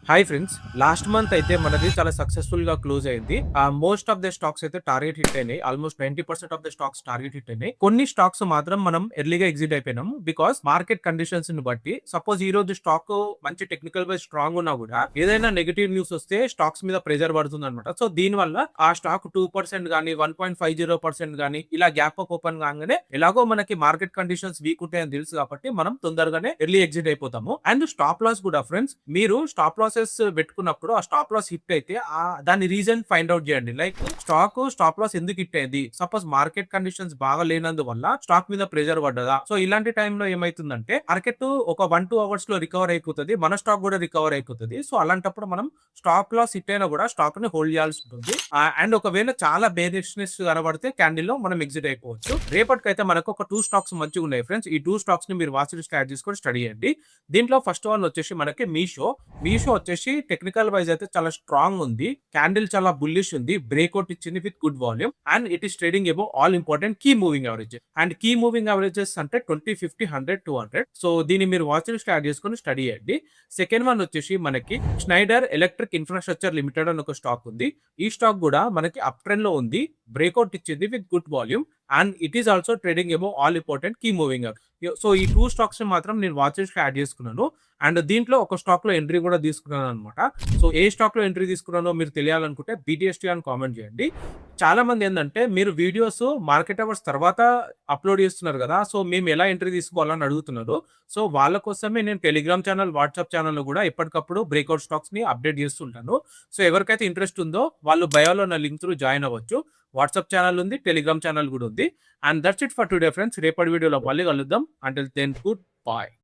Hi friends. Last month అయితే మనది చాలా సక్సెస్‌ఫుల్‌గా క్లోజ్ అయింది. మోస్ట్ ఆఫ్ ద స్టాక్స్ అయితే టార్గెట్ హిట్ అయినాయి. Almost 90% of the stocks target hit అయినాయి. కొన్ని స్టాక్స్ మాత్రం మనం ఎర్లీగా ఎగ్జిట్ అయిపోయినాము. బికాస్ మార్కెట్ కండిషన్స్‌ని బట్టి సపోజ్ ఈ రోజు స్టాక్ మంచి టెక్నికల్ వైస్ స్ట్రాంగ్ ఉన్నా కూడా ఏదైనా నెగెటివ్ న్యూస్ వస్తే స్టాక్స్ మీద ప్రెషర్ పడుతుందన్నమాట. సో దీనివల్ల ఆ స్టాక్ 2% గాని, 1.50% గాని ఇలా గ్యాప్ అప్ ఓపెన్ కాగానే ఎలాగో మనకి మార్కెట్ కండిషన్స్ వీక్ ఉంటాయని తెలుసు కాబట్టి మనం తొందరగానే ఎర్లీ ఎగ్జిట్ అయిపోతాము. అండ్ స్టాప్ లాస్ కూడా ఫ్రెండ్స్, మీరు స్టాప్ లాసెస్ పెట్టుకున్నప్పుడు ఆ స్టాప్ లాస్ హిట్ అయితే దాని రీజన్ ఫైండ్ అవుట్ చేయండి. లైక్ స్టాప్ లాస్ ఎందుకు హిట్ అయింది? సపోజ్ మార్కెట్ కండిషన్స్ బాగా లేనందువల్ల స్టాక్ మీద ప్రెషర్ పడ్డదా? సో ఇలాంటి టైంలో ఏమైతుందంటే మార్కెట్ ఒక 1-2 అవర్స్ లో రికవర్ అయిపోతుంది. మన స్టాక్ కూడా రికవర్ అయిపోతుంది. సో అలాంటప్పుడు మనం స్టాప్ లాస్ హిట్ అయినా కూడా స్టాక్ ని హోల్డ్ చేయాల్సి ఉంటుంది. అండ్ ఒకవేళ చాలా బేరిష్నెస్ కనబడితే క్యాండిల్ లో మనం ఎగ్జిట్ అయిపోవచ్చు. రేపటికైతే మనకు ఒక 2 స్టాక్స్ మంచిగా ఉన్నాయి ఫ్రెండ్స్. ఈ 2 స్టాక్స్ ని మీరు వాచ్ లిస్ట్ యాడ్ చేసుకొని స్టడీ చేయండి. దీంట్లో ఫస్ట్ వన్ వచ్చేసి మనకి మీషో వచ్చేసి టెక్నికల్ వైజ్ అయితే చాలా స్ట్రాంగ్ ఉంది. క్యాండిల్ చాలా బుల్లిష్ ఉంది. బ్రేక్అవుట్ ఇచ్చింది with good volume and it is trading above all important key moving average. And key moving averages అంటే 20, 50, 100, 200. సో దీన్ని మీరు వాచ్ లిస్ట్ యాడ్ చేసుకొని స్టడీ చేయండి. సెకండ్ వన్ వచ్చేసి మనకి స్నైడర్ ఎలక్ట్రిక్ ఇన్ఫ్రాస్ట్రక్చర్ లిమిటెడ్ అని ఒక స్టాక్ ఉంది. ఈ స్టాక్ కూడా మనకి అప్ ట్రెండ్ లో ఉంది. బ్రేక్అవుట్ ఇచ్చింది with good volume and it is also trading above all important key moving. So ఈ 2 స్టాక్స్ మాత్రం నేను వాచ్ లిస్ట్ యాడ్ చేసుకున్నాను. అండ్ దీంట్లో ఒక స్టాక్ లో ఎంట్రీ కూడా తీసుకున్నాను అనమాట. సో ఏ స్టాక్ లో ఎంట్రీ తీసుకున్నానో మీరు తెలియాలనుకుంటే BTST అని కామెంట్ చేయండి. చాలా మంది ఏంటంటే మీరు వీడియోస్ మార్కెట్ అవర్స్ తర్వాత అప్లోడ్ చేస్తున్నారు కదా, సో మేము ఎలా ఎంట్రీ తీసుకోవాలని అడుగుతున్నారు. సో వాళ్ళ కోసమే నేను టెలిగ్రామ్ ఛానల్, వాట్సాప్ ఛానల్లో కూడా ఎప్పటికప్పుడు బ్రేక్అవుట్ స్టాక్స్ ని అప్డేట్ చేస్తుంటాను. సో ఎవరికైతే ఇంట్రెస్ట్ ఉందో వాళ్ళు బయోలో నా లింక్ త్రూ జాయిన్ అవ్వచ్చు. వాట్సాప్ ఛానల్ ఉంది, టెలిగ్రామ్ ఛానల్ కూడా ఉంది. And that's it for today friends. రేపటి వీడియోలో మళ్ళీ కలుద్దాం. Until then good bye.